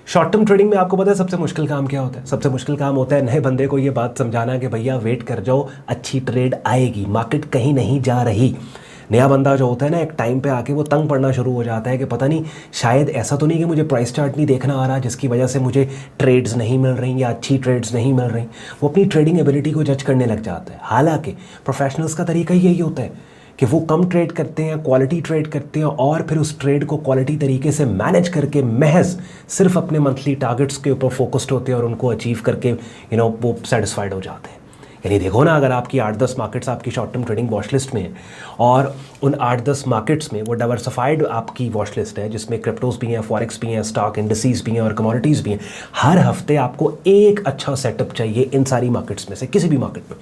Short term trading में आपको पता है सबसे मुश्किल काम क्या होता है? सबसे मुश्किल काम होता है नए बंदे को ये बात समझाना कि भैया वेट कर जाओ, अच्छी ट्रेड आएगी, मार्केट कहीं नहीं जा रही। नया बंदा जो होता है ना, एक टाइम पे आके वो तंग पड़ना शुरू हो जाता है कि पता नहीं, शायद ऐसा तो नहीं कि मुझे प्राइस चार्ट नहीं देखना आ रहा जिसकी वजह से मुझे ट्रेड्स नहीं मिल रही या अच्छी ट्रेड्स नहीं मिल रही। वो अपनी ट्रेडिंग एबिलिटी को जज करने लग जाता है। हालांकि प्रोफेशनल्स का तरीका ही यही होता है कि वो कम ट्रेड करते हैं, क्वालिटी ट्रेड करते हैं और फिर उस ट्रेड को क्वालिटी तरीके से मैनेज करके महज सिर्फ अपने मंथली टारगेट्स के ऊपर फोकस्ड होते हैं और उनको अचीव करके वो सेटिस्फाइड हो जाते हैं। यानी देखो ना, अगर आपकी 8-10 मार्केट्स आपकी short term trading watch list में है और उन 8-10 मार्केट्स में वो डाइवर्सिफाइड आपकी वॉच लिस्ट है जिसमें क्रिप्टोज भी हैं, फॉरेक्स भी हैं, स्टॉक इंडिसेस भी हैं और कमोडिटीज़ भी हैं। हर हफ्ते आपको एक अच्छा सेटअप चाहिए इन सारी मार्केट्स में से किसी भी मार्केट में,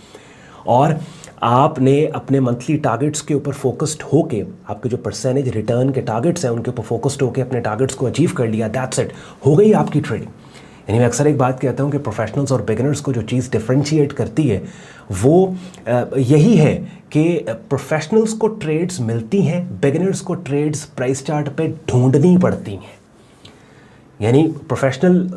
और आपने अपने मंथली टारगेट्स के ऊपर फोकस्ड होके, आपके जो परसेंटेज रिटर्न के टारगेट्स हैं उनके ऊपर फोकस्ड होके अपने टारगेट्स को अचीव कर लिया, दैट्स इट, हो गई आपकी ट्रेडिंग। यानी मैं अक्सर एक बात कहता हूँ कि प्रोफेशनल्स और बिगिनर्स को जो चीज़ डिफरेंशिएट करती है वो यही है कि प्रोफेशनल्स को ट्रेड्स मिलती हैं, बिगिनर्स को ट्रेड्स प्राइस चार्ट पे ढूंढनी पड़ती हैं। यानी प्रोफेशनल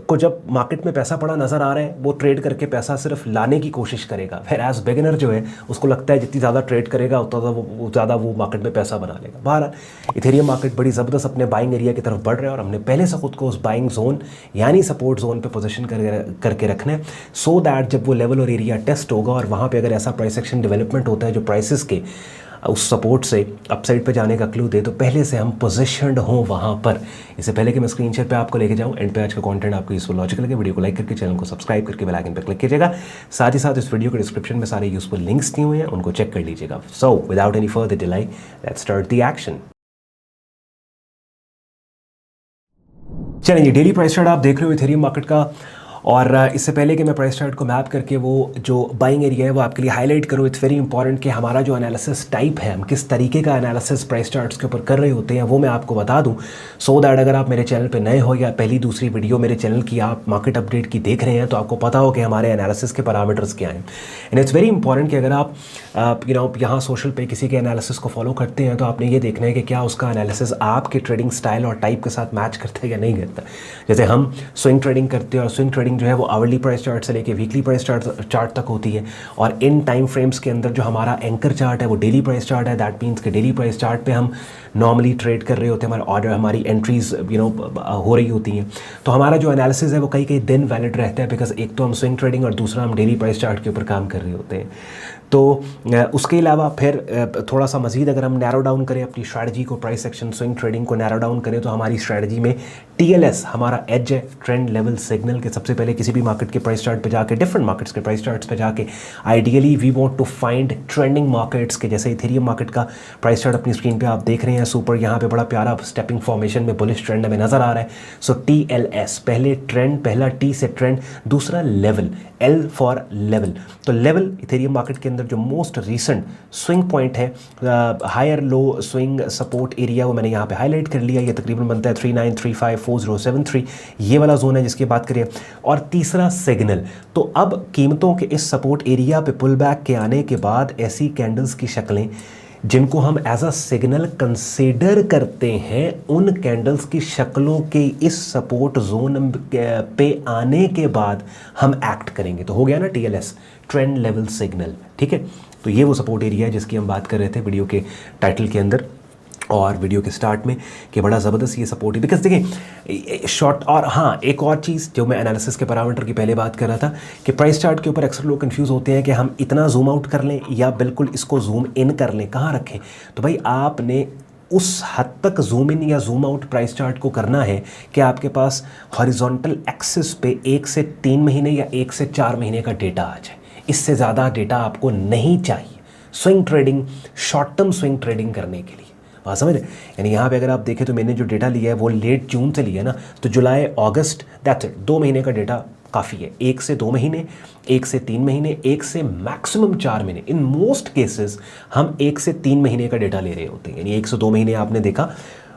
को जब मार्केट में पैसा पड़ा नज़र आ रहा है वो ट्रेड करके पैसा सिर्फ लाने की कोशिश करेगा, फिर एज बिगिनर जो है उसको लगता है जितनी ज़्यादा ट्रेड करेगा उतना ज़्यादा वो मार्केट में पैसा बना लेगा। बहरहाल इथेरियम मार्केट बड़ी ज़बरदस्त अपने बाइंग एरिया की तरफ बढ़ रहा है और हमने पहले से खुद को उस बाइंग जोन यानी सपोर्ट जोन पे पोजीशन करके रखना है, सो दैट जब वो लेवल और एरिया टेस्ट होगा और वहाँ पर अगर ऐसा प्राइस एक्शन डेवलपमेंट होता है जो प्राइसेस के उस सपोर्ट से अपसाइड पे जाने का क्लू दे, तो पहले से हम पोजीशनड हों वहाँ पर। इससे पहले कि मैं स्क्रीन शेयर पे आपको लेके जाऊँ, एंड पे आज का कंटेंट आपको यूजफुल लॉजिकल लगे, वीडियो को लाइक करके चैनल को सब्सक्राइब करके बेल आइकन पर क्लिक कीजिएगा। साथ ही साथ इस वीडियो के डिस्क्रिप्शन में सारे यूजफुल लिंक्स दिए हुए हैं, उनको चेक कर लीजिएगा। So without any further delay, let's start the action. चलिए, डेली प्राइस चार्ट आप देख रहे हो इथेरियम मार्केट का, और इससे पहले कि मैं प्राइस चार्ट को मैप करके वो जो बाइंग एरिया है वो आपके लिए हाईलाइट करूँ, इट्स वेरी इंपॉर्टेंट कि हमारा जो एनालिसिस टाइप है, हम किस तरीके का एनालिसिस प्राइस चार्ट्स के ऊपर कर रहे होते हैं वो मैं आपको बता दूं, सो दैट अगर आप मेरे चैनल पे नए हो या पहली दूसरी वीडियो मेरे चैनल की आप मार्केट अपडेट की देख रहे हैं तो आपको पता हो कि हमारे एनालिसिस के पैरामीटर्स क्या हैं। एंड इट्स वेरी इंपॉर्टेंट कि अगर आप यहाँ सोशल पे किसी के एनालिसिस को फॉलो करते हैं तो आपने ये देखना है कि क्या उसका एनालिसिस आपके ट्रेडिंग स्टाइल और टाइप के साथ मैच करता है या नहीं करता। जैसे हम स्विंग ट्रेडिंग करते हैं और स्विंग ट्रेडिंग जो है वो आवरली प्राइस चार्ट से लेके वीकली प्राइस चार्ट तक होती है, और इन टाइम फ्रेम्स के अंदर जो हमारा एंकर चार्ट है वो डेली प्राइस चार्ट है। दैट मीन्स कि डेली प्राइस चार्ट पे हम नॉर्मली ट्रेड कर रहे होते हैं, हमारा ऑर्डर, हमारी एंट्रीज हो रही होती हैं, तो हमारा जो एनालिसिस है वो कई दिन वैलिड रहता है, बिकॉज एक तो हम स्विंग ट्रेडिंग और दूसरा हम डेली प्राइस चार्ट के ऊपर काम कर रहे होते हैं। तो उसके अलावा फिर थोड़ा सा मज़ीद अगर हम नैरो डाउन करें अपनी स्ट्रैटेजी को, प्राइस एक्शन स्विंग ट्रेडिंग को नैरो डाउन करें, तो हमारी स्ट्रैटेजी में TLS हमारा एज है, ट्रेंड लेवल सिग्नल के। सबसे पहले किसी भी मार्केट के प्राइस चार्ट पे जाके, डिफरेंट मार्केट्स के प्राइस चार्ट्स पे जाके, ideally we want to find trending markets के, जैसे इथेरियम मार्केट का प्राइस चार्ट अपनी स्क्रीन पे आप देख रहे हैं, सुपर यहाँ पे बड़ा प्यारा स्टेपिंग फॉर्मेशन में बुलिश ट्रेंड हमें नज़र आ रहा है। सो TLS, पहले ट्रेंड, पहला T से ट्रेंड, दूसरा लेवल, L फॉर लेवल। तो लेवल इथेरियम मार्केट के अंदर जो मोस्ट रीसेंट स्विंग पॉइंट है, higher low swing support area, वो मैंने यहाँ पे हाईलाइट कर लिया। ये तकरीबन बनता है 39354073, ये वाला जोन है जिसकी बात करें। और तीसरा सिग्नल, तो अब कीमतों के इस सपोर्ट एरिया पे पुल बैक के आने के बाद ऐसी कैंडल्स की शक्लें जिनको हम एज अ सिग्नल कंसीडर करते हैं, उन कैंडल्स की शक्लों के इस सपोर्ट जोन पे आने के बाद हम एक्ट करेंगे। तो हो गया ना TLS, ट्रेंड लेवल सिग्नल, ठीक है। तो ये वो सपोर्ट एरिया है जिसकी हम बात कर रहे थे वीडियो के टाइटल के अंदर और वीडियो के स्टार्ट में, कि बड़ा ज़बरदस्त ये सपोर्ट है। बिकॉज देखिए शॉर्ट, और हाँ एक और चीज़ जो मैं एनालिसिस के पैरामीटर की पहले बात कर रहा था कि प्राइस चार्ट के ऊपर अक्सर लोग कंफ्यूज होते हैं कि हम इतना जूम आउट कर लें या बिल्कुल इसको जूम इन कर लें, कहाँ रखें। तो भाई आपने उस हद तक जूम इन या जूम आउट प्राइस चार्ट को करना है कि आपके पास हॉरिजॉन्टल एक्सिस पे 1 से 3 महीने या 1 से 4 महीने का डेटा आ जाए। इससे ज़्यादा डेटा आपको नहीं चाहिए swing trading, short term swing trading करने के लिए। बात समझ रहे? यानी यहाँ पे अगर आप देखें तो मैंने जो डेटा लिया है वो लेट जून से लिया है ना, तो जुलाई अगस्त, दैट्स इट, 2 महीने का डेटा काफ़ी है। 1 से 2 महीने, 1 से 3 महीने, 1 से मैक्सिमम 4 महीने, इन मोस्ट केसेस हम 1 से 3 महीने का डेटा ले रहे होते हैं। यानी 1 से 2 महीने आपने देखा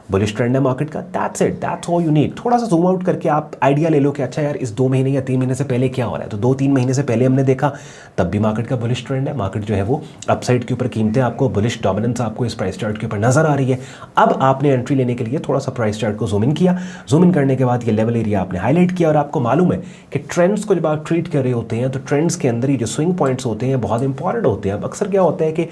बुलिश ट्रेंड है मार्केट का, that's it, that's all you need. थोड़ा सा जूम आउट करके आप आइडिया ले लो कि अच्छा यार इस 2 महीने या 3 महीने से पहले क्या हो रहा है। तो 2-3 महीने से पहले हमने देखा तब भी मार्केट का बुलिश ट्रेंड है, मार्केट जो है वो अपसाइड के ऊपर कीमतें आपको बुलिश डोमिनेंस आपको इस प्राइस चार्ट के ऊपर नजर आ रही है। अब आपने एंट्री लेने के लिए थोड़ा सा प्राइस चार्ट को जूम इन किया, जूम इन करने के बाद ये लेवल एरिया आपने हाईलाइट किया और आपको मालूम है कि ट्रेंड्स को जब आप ट्रीट कर रहे होते हैं तो ट्रेंड्स के अंदर ही जो स्विंग पॉइंट्स होते हैं बहुत इंपॉर्टेंट होते हैं। अब अक्सर क्या होता है कि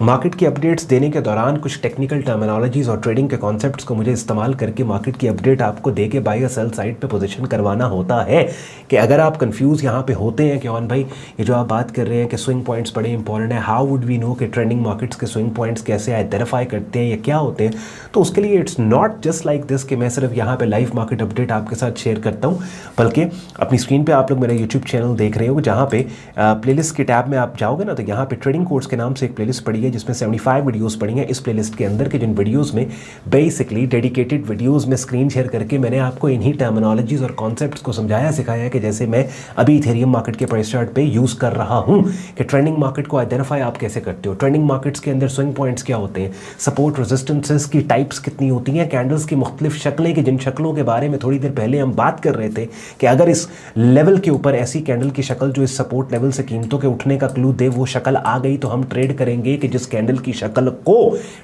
मार्केट की अपडेट्स देने के दौरान कुछ टेक्निकल टर्मिनोलॉजीज और ट्रेडिंग के कॉन्सेप्ट्स को मुझे इस्तेमाल करके मार्केट की अपडेट आपको दे के बाई या सेल साइड पे पोजीशन करवाना होता है कि अगर आप कंफ्यूज यहाँ पे होते हैं कि ऑन भाई ये जो आप बात कर रहे हैं कि स्विंग पॉइंट्स बड़े इंपॉर्टेंट है, हाउ वुड वी नो कि ट्रेंडिंग मार्केट्स के स्विंग पॉइंट्स कैसे आइडेंटिफाई करते हैं या क्या होते हैं, तो उसके लिए it's not just like this कि मैं सिर्फ यहाँ पे लाइव मार्केट अपडेट आपके साथ शेयर करता हूँ, बल्कि अपनी स्क्रीन पे आप लोग मेरा यूट्यूब चैनल देख रहे हो जहाँ पे प्लेलिस्ट के टैब में आप जाओगे ना तो यहाँ पे ट्रेडिंग कोर्स के नाम से एक प्लेलिस्ट पड़ी है जिसमें 75 वीडियोस पड़ी हैं। इस प्लेलिस्ट के अंदर के जिन वीडियोस में बेसिकली डेडिकेटेड वीडियोस में स्क्रीन शेयर करके मैंने आपको इन्हीं टर्मिनोलॉजीज और कॉन्सेप्ट्स को समझाया सिखाया है कि जैसे मैं अभी इथेरियम मार्केट के प्राइस चार्ट पे यूज़ कर रहा हूँ कि ट्रेंडिंग मार्केट को आइडेंटिफाई आप कैसे करते हो, ट्रेंडिंग मार्केट्स के अंदर स्विंग पॉइंट्स क्या होते हैं, सपोर्ट रेजिस्टेंसेस की टाइप्स कितनी होती हैं, कैंडल्स की मुख्तलिफ शक्लें की जिन शक्लों के बारे में थोड़ी देर पहले हम बात कर रहे थे कि अगर इस लेवल के ऊपर ऐसी कैंडल की शक्ल जो इस सपोर्ट लेवल से कीमतों के उठने का क्लू दे वो शक्ल आ गई तो हम ट्रेड करेंगे कि जिस कैंडल की शक्ल को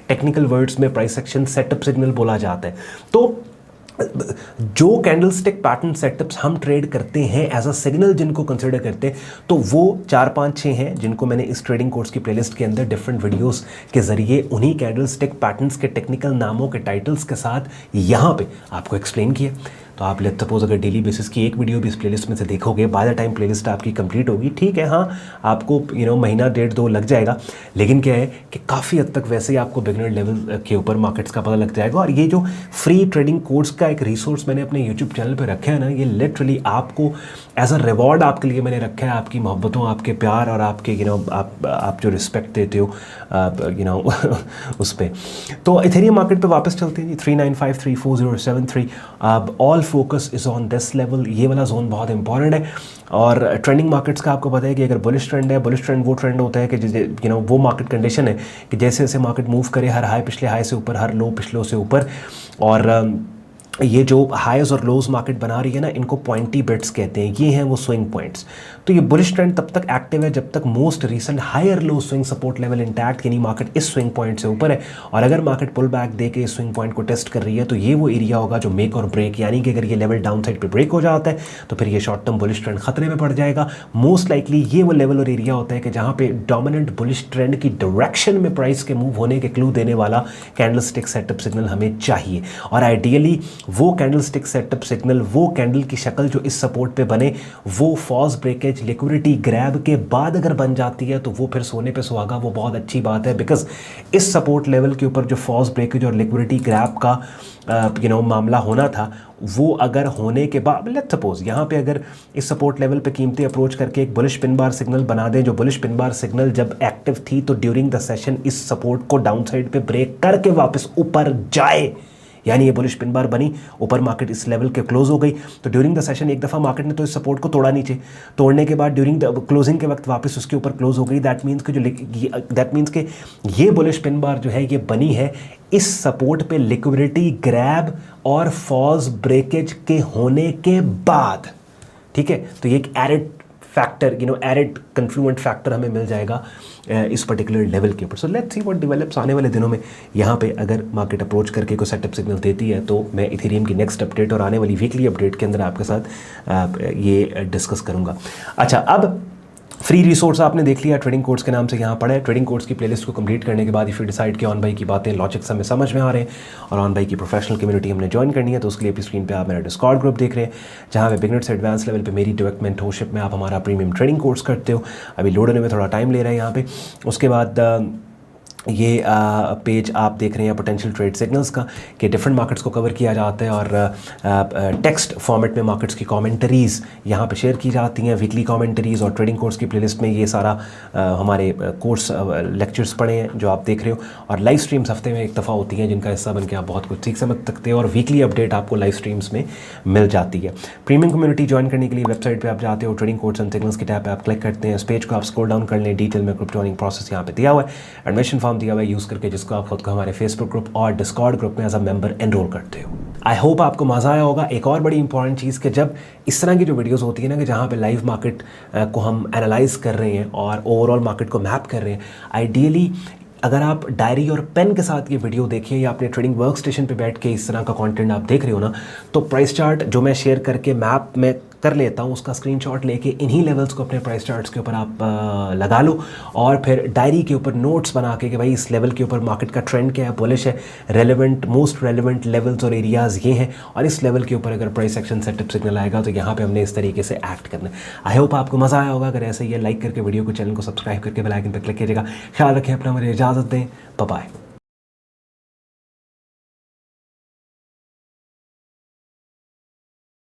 टेक्निकल वर्ड्स में प्राइस एक्शन सेटअप सिग्नल बोला जाता है। तो जो कैंडलस्टिक पैटर्न सेटअप्स हम ट्रेड करते हैं एज अ सिग्नल जिनको कंसिडर करते हैं तो वो 4-5-6 हैं जिनको मैंने इस ट्रेडिंग कोर्स की प्लेलिस्ट के अंदर डिफरेंट वीडियोस के जरिए उन्हीं कैंडलस्टिक पैटर्न्स के टेक्निकल नामों के टाइटल्स के साथ यहाँ पे आपको एक्सप्लेन किया। तो आप लेट सपोज अगर डेली बेसिस की एक वीडियो भी इस प्लेलिस्ट में से देखोगे, बाय द टाइम प्लेलिस्ट आपकी कंप्लीट होगी, ठीक है हाँ आपको महीना 1.5-2 लग जाएगा, लेकिन क्या है कि काफ़ी हद तक वैसे ही आपको बिगनर लेवल के ऊपर मार्केट्स का पता लग जाएगा। और ये जो फ्री ट्रेडिंग कोर्स का एक रिसोर्स मैंने अपने यूट्यूब चैनल पर रखा है ना, ये लिटरली आपको एज अ रिवॉर्ड आपके लिए मैंने रखा है, आपकी मोहब्बतों, आपके प्यार और आपके आप जो रिस्पेक्ट देते हो उस पर। तो इथेरियम मार्केट पे वापस चलते हैं जी, 39534073। अब all focus is on this level, ये वाला जोन बहुत इंपॉर्टेंट है। और ट्रेंडिंग मार्केट्स का आपको पता है कि अगर बुलिश ट्रेंड है, बुलिश ट्रेंड वो ट्रेंड होता है कि वो मार्केट कंडीशन है कि जैसे जैसे मार्केट मूव करे, हर हाई पिछले हाई से ऊपर, हर लो पिछलों से ऊपर, और ये जो हाईज और लोज मार्केट बना रही है ना, इनको पॉइंटी बिट्स कहते हैं, ये हैं वो स्विंग पॉइंट्स। तो ये बुलिश ट्रेंड तब तक एक्टिव है जब तक most recent higher low swing support level intact, यानी मार्केट इस स्विंग पॉइंट से ऊपर है। और अगर मार्केट पुल बैक दे के इस स्विंग पॉइंट को टेस्ट कर रही है तो ये वो एरिया होगा जो मेक और ब्रेक, यानी कि अगर ये लेवल डाउन साइड पर ब्रेक हो जाता है तो फिर ये शॉर्ट टर्म बुलिश ट्रेंड खतरे में पड़ जाएगा। मोस्ट लाइकली ये वो लेवल और एरिया होता है कि जहाँ पे डोमिनेंट बुलिश ट्रेंड की डायरेक्शन में प्राइस के मूव होने के क्लू देने वाला कैंडलस्टिक सेटअप सिग्नल हमें चाहिए। और आइडियली वो कैंडलस्टिक सेटअप सिग्नल, वो कैंडल की शक्ल जो इस सपोर्ट पे बने, वो फॉल्स ब्रेकेज लिक्विडिटी ग्रैब के बाद अगर बन जाती है तो वो फिर सोने पे सुहागा, वो बहुत अच्छी बात है। बिकॉज इस सपोर्ट लेवल के ऊपर जो फॉल्स ब्रेकेज और लिक्विडिटी ग्रैब का मामला होना था, वो अगर होने के बाद लेट्स सपोज यहाँ पे अगर इस सपोर्ट लेवल पे कीमतें अप्रोच करके एक बुलिश पिन बार सिग्नल बना दें, जो बुलिश पिन बार सिग्नल जब एक्टिव थी तो ड्यूरिंग द सेशन इस सपोर्ट को डाउन साइड पे ब्रेक करके वापस ऊपर जाए, यानी ये बुलिश पिन बार बनी, ऊपर मार्केट इस लेवल के क्लोज हो गई, तो ड्यूरिंग द सेशन एक दफ़ा मार्केट ने तो इस सपोर्ट को तोड़ा नीचे, तोड़ने के बाद ड्यूरिंग द क्लोजिंग के वक्त वापस उसके ऊपर क्लोज हो गई। दैट मीन्स कि ये बुलिश पिन बार जो है ये बनी है इस सपोर्ट पे लिक्विडिटी ग्रैब और फॉल्स ब्रेकेज के होने के बाद, ठीक है। तो ये एक एडेड फैक्टर, एडेड कन्फ्लुएंट फैक्टर हमें मिल जाएगा इस पर्टिकुलर लेवल के ऊपर। So let's see what develops आने वाले दिनों में। यहाँ पे अगर मार्केट अप्रोच करके कोई सेटअप सिग्नल देती है तो मैं इथेरियम की नेक्स्ट अपडेट और आने वाली वीकली अपडेट के अंदर आपके साथ ये डिस्कस करूँगा। अच्छा, अब फ्री रिसोर्स आपने देख लिया, ट्रेडिंग कोर्स के नाम से यहाँ पड़ा है। ट्रेडिंग कोर्स की प्लेलिस्ट को कंप्लीट करने के बाद इफ़ यू डिसाइड कि ऑन भाई की बातें लॉजिक्स हमें समझ में आ रहे हैं और ऑन भाई की प्रोफेशनल कम्युनिटी हमने ज्वाइन करनी है, तो उसके लिए अपनी स्क्रीन पे आप मेरा डिस्कॉर्ड ग्रुप देख रहे हैं जहाँ पे बिगिनर से एडवांस लेवल पे मेरी डायरेक्ट मेंटरशिप में आप हमारा प्रीमियम ट्रेडिंग कोर्स करते हो। अभी लोड होने में थोड़ा टाइम ले रहा है यहाँ पे। उसके बाद ये पेज आप देख रहे हैं पोटेंशियल ट्रेड सिग्नल्स का, कि डिफरेंट मार्केट्स को कवर किया जाता है और टेक्स्ट फॉर्मेट में मार्केट्स की कमेंटरीज़ यहाँ पे शेयर की जाती हैं, वीकली कमेंटरीज़। और ट्रेडिंग कोर्स की प्लेलिस्ट में ये सारा हमारे कोर्स लेक्चर्स पड़े हैं जो आप देख रहे हो, और लाइव स्ट्रीम्स हफ्ते में एक दफ़ा होती हैं जिनका हिस्सा बन के आप बहुत कुछ सीख समझ सकते हो, और वीकली अपडेट आपको लाइव स्ट्रीम्स में मिल जाती है। प्रीमियम कम्युनिटी ज्वाइन करने के लिए वेबसाइट पर आप जाते हो, ट्रेडिंग कोर्स एंड सिग्नल्स के टैब पर आप क्लिक करते हैं, इस पेज को आप स्क्रॉल डाउन कर लें, डिटेल में ग्रुप ज्वाइनिंग प्रोसेस यहाँ पे दिया हुआ है। एडमिशन फॉर्म दिया हुआ है यूज़ करके, जिसको आप खुद को हमारे फेसबुक ग्रुप और डिस्कॉर्ड ग्रुप में एज अ मेंबर एनरोल करते हो। आई होप आपको मज़ा आया होगा। एक और बड़ी इंपॉर्टेंट चीज़ कि जब इस तरह की जो वीडियोस होती है ना, कि जहाँ पे लाइव मार्केट को हम एनालाइज कर रहे हैं और ओवरऑल मार्केट को मैप कर रहे हैं, आइडियली अगर आप डायरी और पेन के साथ ये वीडियो देखिए या अपने ट्रेडिंग वर्क स्टेशन पर बैठ के इस तरह का कंटेंट आप देख रहे हो ना, तो प्राइस चार्ट जो मैं शेयर करके मैप में कर लेता हूँ उसका स्क्रीनशॉट लेके इन्हीं लेवल्स को अपने प्राइस चार्ट्स के ऊपर आप लगा लो, और फिर डायरी के ऊपर नोट्स बना के कि भाई इस लेवल के ऊपर मार्केट का ट्रेंड क्या है, बुलिश है, रेलेवेंट मोस्ट रेलेवेंट लेवल्स और एरियाज़ ये हैं, और इस लेवल के ऊपर अगर प्राइस एक्शन सेटअप सिग्नल आएगा तो यहाँ पे हमने इस तरीके से एक्ट करना है। आई होप आपको मज़ा आया होगा। अगर ऐसे ही लाइक करके वीडियो को, चैनल को सब्सक्राइब करके बेल आइकन पर क्लिक कीजिएगा। ख्याल रखें अपना, मुझे इजाज़त दें। Bye bye.